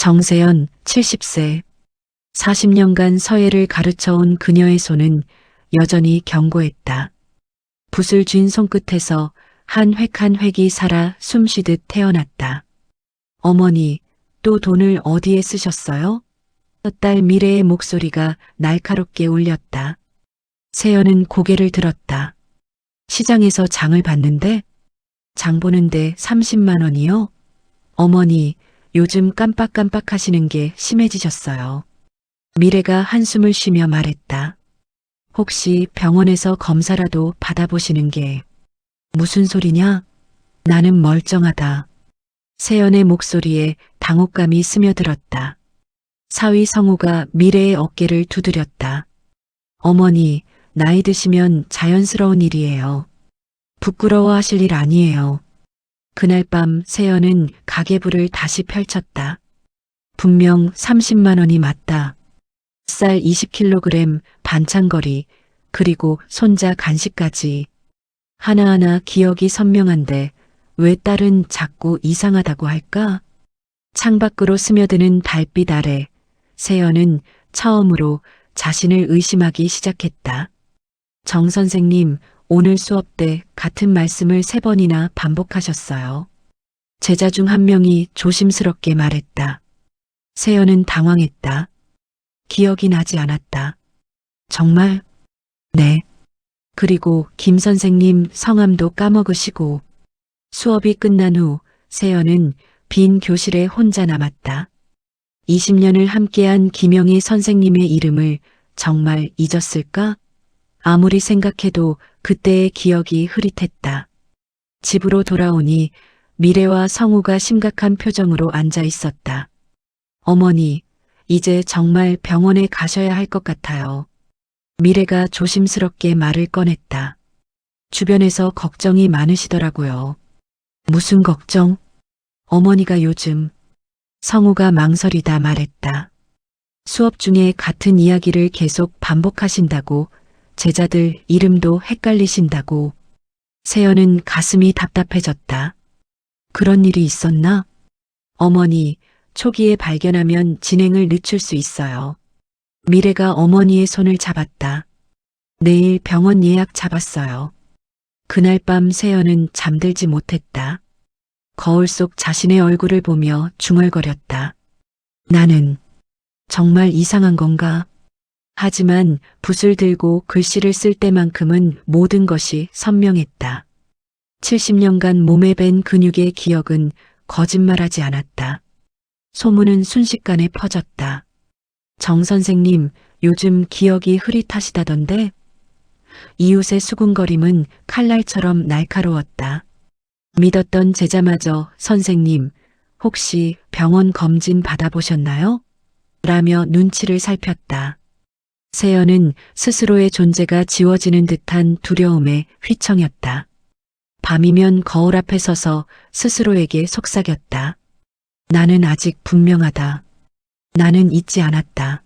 정세연 70세. 40년간 서예를 가르쳐온 그녀의 손은 여전히 견고했다. 붓을 쥔 손끝에서 한 획 한 획이 살아 숨쉬듯 태어났다. 어머니, 또 돈을 어디에 쓰셨어요? 딸 미래의 목소리가 날카롭게 울렸다. 세연은 고개를 들었다. 시장에서 장을 봤는데? 장 보는데 30만 원이요? 어머니, 요즘 깜빡깜빡 하시는 게 심해지셨어요. 미래가 한숨을 쉬며 말했다. 혹시 병원에서 검사라도 받아보시는 게 무슨 소리냐? 나는 멀쩡하다. 세연의 목소리에 당혹감이 스며들었다. 사위 성우가 미래의 어깨를 두드렸다. 어머니, 나이 드시면 자연스러운 일이에요. 부끄러워하실 일 아니에요. 그날 밤 세연은 가계부를 다시 펼쳤다. 분명 30만 원이 맞다. 쌀 20kg, 반찬거리, 그리고 손자 간식까지. 하나하나 기억이 선명한데 왜 딸은 자꾸 이상하다고 할까? 창밖으로 스며드는 달빛 아래 세연은 처음으로 자신을 의심하기 시작했다. 정 선생님, 오늘 수업 때 같은 말씀을 3번이나 반복하셨어요. 제자 중 한 명이 조심스럽게 말했다. 세연은 당황했다. 기억이 나지 않았다. 정말? 네. 그리고 김 선생님 성함도 까먹으시고. 수업이 끝난 후 세연은 빈 교실에 혼자 남았다. 20년을 함께한 김영희 선생님의 이름을 정말 잊었을까? 아무리 생각해도 그때의 기억이 흐릿했다. 집으로 돌아오니 미래와 성우가 심각한 표정으로 앉아 있었다. 어머니, 이제 정말 병원에 가셔야 할 것 같아요. 미래가 조심스럽게 말을 꺼냈다. 주변에서 걱정이 많으시더라고요. 무슨 걱정? 어머니가 요즘. 성우가 망설이다 말했다. 수업 중에 같은 이야기를 계속 반복하신다고, 제자들 이름도 헷갈리신다고. 세연은 가슴이 답답해졌다. 그런 일이 있었나? 어머니, 초기에 발견하면 진행을 늦출 수 있어요. 미래가 어머니의 손을 잡았다. 내일 병원 예약 잡았어요. 그날 밤 세연은 잠들지 못했다. 거울 속 자신의 얼굴을 보며 중얼거렸다. 나는 정말 이상한 건가? 하지만 붓을 들고 글씨를 쓸 때만큼은 모든 것이 선명했다. 70년간 몸에 밴 근육의 기억은 거짓말하지 않았다. 소문은 순식간에 퍼졌다. 정 선생님, 요즘 기억이 흐릿하시다던데? 이웃의 수군거림은 칼날처럼 날카로웠다. 믿었던 제자마저 선생님, 혹시 병원 검진 받아보셨나요? 라며 눈치를 살폈다. 세연은 스스로의 존재가 지워지는 듯한 두려움에 휘청였다. 밤이면 거울 앞에 서서 스스로에게 속삭였다. 나는 아직 분명하다. 나는 잊지 않았다.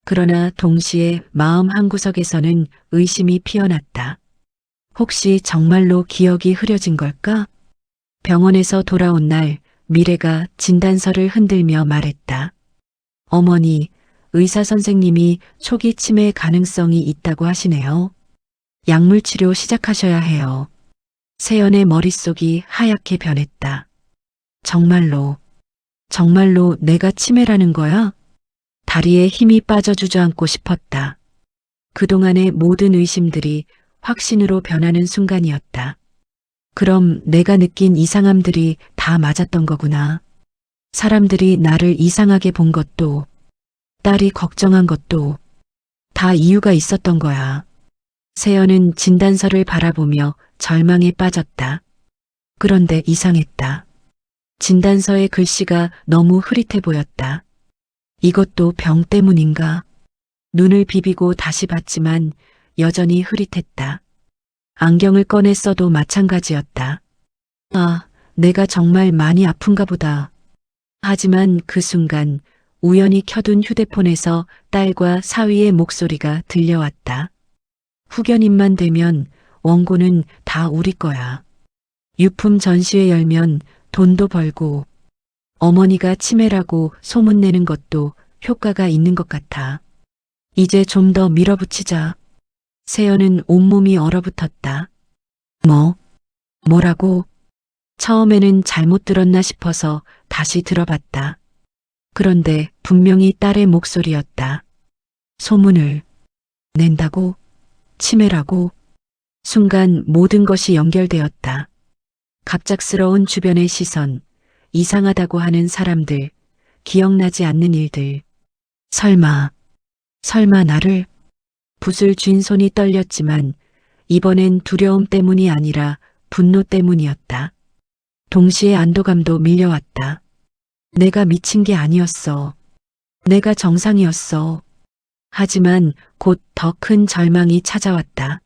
그러나 동시에 마음 한구석에서는 의심이 피어났다. 혹시 정말로 기억이 흐려진 걸까? 병원에서 돌아온 날 미래가 진단서를 흔들며 말했다. 어머니, 의사 선생님이 초기 치매 가능성이 있다고 하시네요. 약물 치료 시작하셔야 해요. 세연의 머릿속이 하얗게 변했다. 정말로 내가 치매라는 거야? 다리에 힘이 빠져 주저앉고 싶었다. 그동안의 모든 의심들이 확신으로 변하는 순간이었다. 그럼 내가 느낀 이상함들이 다 맞았던 거구나. 사람들이 나를 이상하게 본 것도, 딸이 걱정한 것도 다 이유가 있었던 거야. 세연은 진단서를 바라보며 절망에 빠졌다. 그런데 이상했다. 진단서의 글씨가 너무 흐릿해 보였다. 이것도 병 때문인가? 눈을 비비고 다시 봤지만 여전히 흐릿했다. 안경을 꺼내 써도 마찬가지였다. 아, 내가 정말 많이 아픈가 보다. 하지만 그 순간 우연히 켜둔 휴대폰에서 딸과 사위의 목소리가 들려왔다. 후견인만 되면 원고는 다 우리 거야. 유품 전시회 열면 돈도 벌고 어머니가 치매라고 소문내는 것도 효과가 있는 것 같아. 이제 좀 더 밀어붙이자. 세연은 온몸이 얼어붙었다. 뭐라고? 처음에는 잘못 들었나 싶어서 다시 들어봤다. 그런데 분명히 딸의 목소리였다. 소문을 낸다고? 치매라고? 순간 모든 것이 연결되었다. 갑작스러운 주변의 시선, 이상하다고 하는 사람들, 기억나지 않는 일들. 설마 나를? 붓을 쥔 손이 떨렸지만 이번엔 두려움 때문이 아니라 분노 때문이었다. 동시에 안도감도 밀려왔다. 내가 미친 게 아니었어. 내가 정상이었어. 하지만 곧 더 큰 절망이 찾아왔다.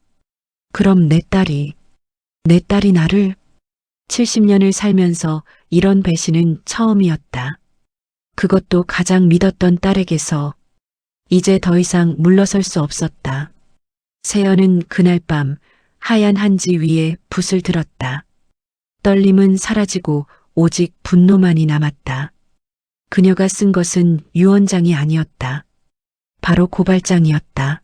그럼 내 딸이 나를 70년을 살면서 이런 배신은 처음이었다. 그것도 가장 믿었던 딸에게서. 이제 더 이상 물러설 수 없었다. 세연은 그날 밤 하얀 한지 위에 붓을 들었다. 떨림은 사라지고 오직 분노만이 남았다. 그녀가 쓴 것은 유언장이 아니었다. 바로 고발장이었다.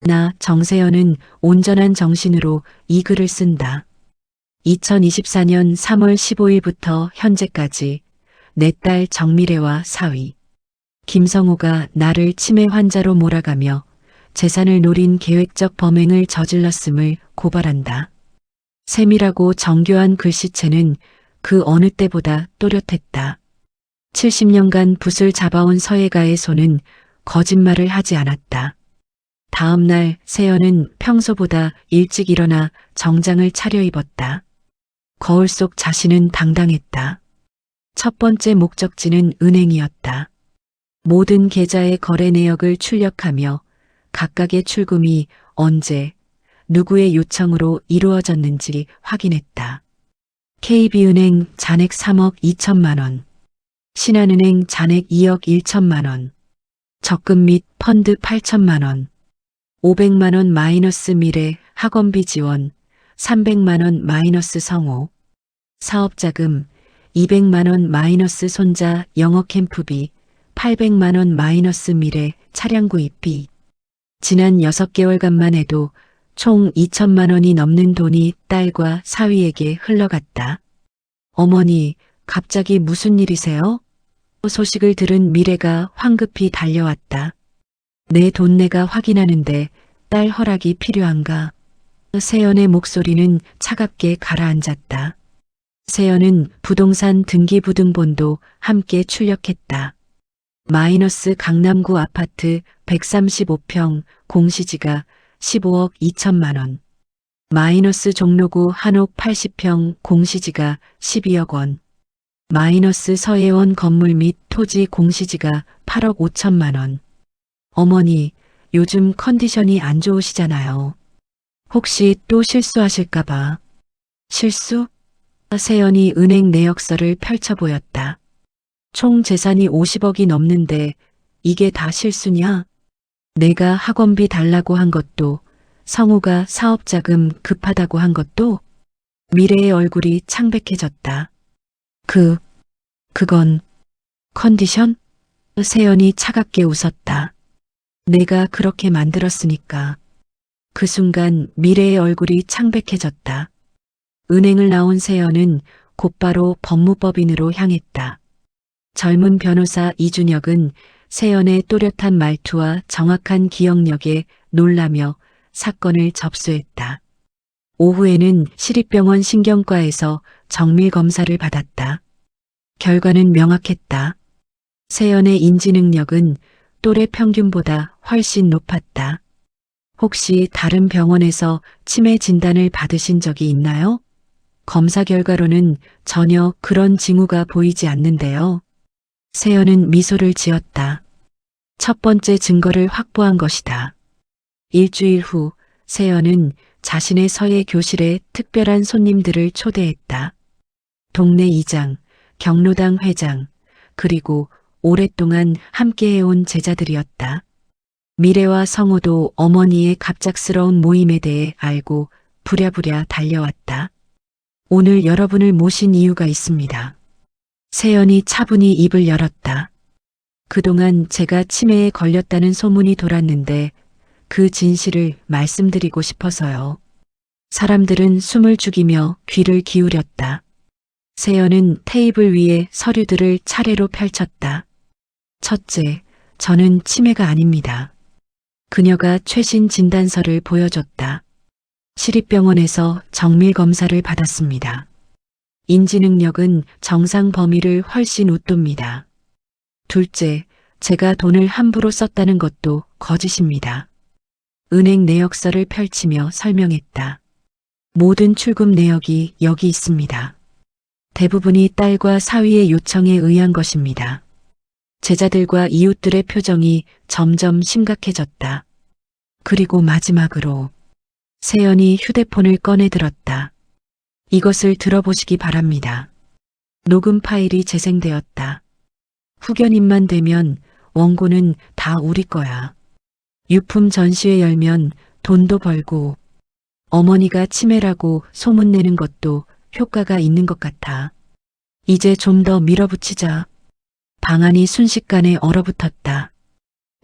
나 정세연은 온전한 정신으로 이 글을 쓴다. 2024년 3월 15일부터 현재까지 내 딸 정미래와 사위 김성호가 나를 치매 환자로 몰아가며 재산을 노린 계획적 범행을 저질렀음을 고발한다. 세밀하고 정교한 글씨체는 그 어느 때보다 또렷했다. 70년간 붓을 잡아온 서예가의 손은 거짓말을 하지 않았다. 다음 날 세연은 평소보다 일찍 일어나 정장을 차려입었다. 거울 속 자신은 당당했다. 첫 번째 목적지는 은행이었다. 모든 계좌의 거래 내역을 출력하며 각각의 출금이 언제, 누구의 요청으로 이루어졌는지 확인했다. KB은행 잔액 3억 2천만 원, 신한은행 잔액 2억 1천만 원, 적금 및 펀드 8천만 원, 500만 원 마이너스 미래 학원비 지원, 300만 원 마이너스 성호, 사업자금 200만 원 마이너스 손자 영어 캠프비, 800만 원 마이너스 미래 차량 구입비. 지난 6개월간만 해도 총 2천만 원이 넘는 돈이 딸과 사위에게 흘러갔다. 어머니, 갑자기 무슨 일이세요? 소식을 들은 미래가 황급히 달려왔다. 내 돈 내가 확인하는데 딸 허락이 필요한가? 세연의 목소리는 차갑게 가라앉았다. 세연은 부동산 등기부등본도 함께 출력했다. 마이너스 강남구 아파트 135평 공시지가 15억 2천만 원. 마이너스 종로구 한옥 80평 공시지가 12억 원. 마이너스 서예원 건물 및 토지 공시지가 8억 5천만 원. 어머니, 요즘 컨디션이 안 좋으시잖아요. 혹시 또 실수하실까봐. 실수? 세연이 은행 내역서를 펼쳐 보였다. 총 재산이 50억이 넘는데 이게 다 실수냐? 내가 학원비 달라고 한 것도, 성우가 사업자금 급하다고 한 것도. 미래의 얼굴이 창백해졌다. 그건 컨디션? 세연이 차갑게 웃었다. 내가 그렇게 만들었으니까. 그 순간 미래의 얼굴이 창백해졌다. 은행을 나온 세연은 곧바로 법무법인으로 향했다. 젊은 변호사 이준혁은 세연의 또렷한 말투와 정확한 기억력에 놀라며 사건을 접수했다. 오후에는 시립병원 신경과에서 정밀 검사를 받았다. 결과는 명확했다. 세연의 인지 능력은 또래 평균보다 훨씬 높았다. 혹시 다른 병원에서 치매 진단을 받으신 적이 있나요? 검사 결과로는 전혀 그런 징후가 보이지 않는데요. 세연은 미소를 지었다. 첫 번째 증거를 확보한 것이다. 일주일 후 세연은 자신의 서예 교실에 특별한 손님들을 초대했다. 동네 이장, 경로당 회장, 그리고 오랫동안 함께해온 제자들이었다. 미래와 성호도 어머니의 갑작스러운 모임에 대해 알고 부랴부랴 달려왔다. 오늘 여러분을 모신 이유가 있습니다. 세연이 차분히 입을 열었다. 그동안 제가 치매에 걸렸다는 소문이 돌았는데 그 진실을 말씀드리고 싶어서요. 사람들은 숨을 죽이며 귀를 기울였다. 세연은 테이블 위에 서류들을 차례로 펼쳤다. 첫째, 저는 치매가 아닙니다. 그녀가 최신 진단서를 보여줬다. 시립병원에서 정밀 검사를 받았습니다. 인지 능력은 정상 범위를 훨씬 웃돕니다. 둘째, 제가 돈을 함부로 썼다는 것도 거짓입니다. 은행 내역서를 펼치며 설명했다. 모든 출금 내역이 여기 있습니다. 대부분이 딸과 사위의 요청에 의한 것입니다. 제자들과 이웃들의 표정이 점점 심각해졌다. 그리고 마지막으로 세연이 휴대폰을 꺼내 들었다. 이것을 들어보시기 바랍니다. 녹음 파일이 재생되었다. 후견인만 되면 원고는 다 우리 거야. 유품 전시회 열면 돈도 벌고 어머니가 치매라고 소문내는 것도 효과가 있는 것 같아. 이제 좀 더 밀어붙이자. 방안이 순식간에 얼어붙었다.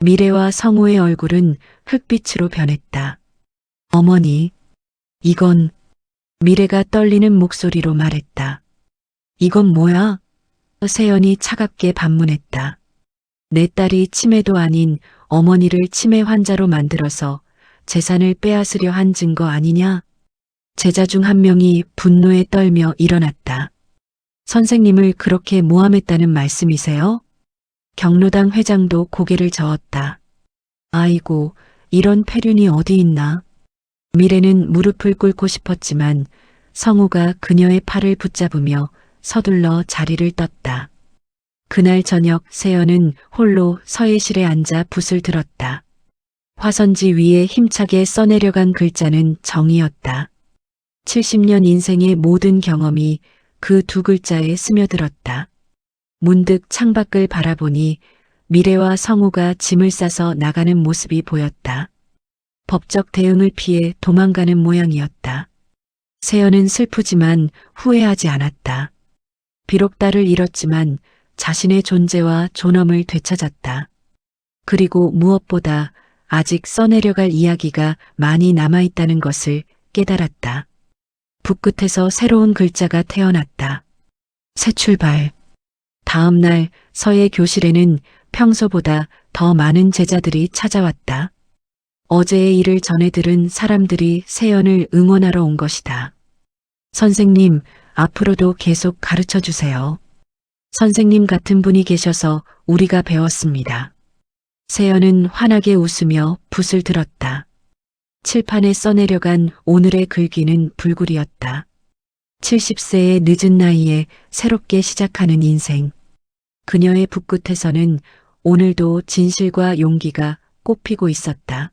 미래와 성우의 얼굴은 흙빛으로 변했다. 어머니, 이건 미래가 떨리는 목소리로 말했다. 이건 뭐야? 세연이 차갑게 반문했다. 내 딸이 치매도 아닌 어머니를 치매 환자로 만들어서 재산을 빼앗으려 한 증거 아니냐? 제자 중 한 명이 분노에 떨며 일어났다. 선생님을 그렇게 모함했다는 말씀이세요? 경로당 회장도 고개를 저었다. 아이고, 이런 폐륜이 어디 있나? 미래는 무릎을 꿇고 싶었지만 성우가 그녀의 팔을 붙잡으며 서둘러 자리를 떴다. 그날 저녁 세연은 홀로 서예실에 앉아 붓을 들었다. 화선지 위에 힘차게 써내려간 글자는 정이었다. 70년 인생의 모든 경험이 그 두 글자에 스며들었다. 문득 창밖을 바라보니 미래와 성우가 짐을 싸서 나가는 모습이 보였다. 법적 대응을 피해 도망가는 모양이었다. 세연은 슬프지만 후회하지 않았다. 비록 딸을 잃었지만 자신의 존재와 존엄을 되찾았다. 그리고 무엇보다 아직 써내려갈 이야기가 많이 남아있다는 것을 깨달았다. 붓끝에서 새로운 글자가 태어났다. 새 출발. 다음 날 서예 교실에는 평소보다 더 많은 제자들이 찾아왔다. 어제의 일을 전해 들은 사람들이 세연을 응원하러 온 것이다. 선생님, 앞으로도 계속 가르쳐 주세요. 선생님 같은 분이 계셔서 우리가 배웠습니다. 세연은 환하게 웃으며 붓을 들었다. 칠판에 써내려간 오늘의 글귀는 불굴이었다. 70세의 늦은 나이에 새롭게 시작하는 인생. 그녀의 붓끝에서는 오늘도 진실과 용기가 꽃피고 있었다.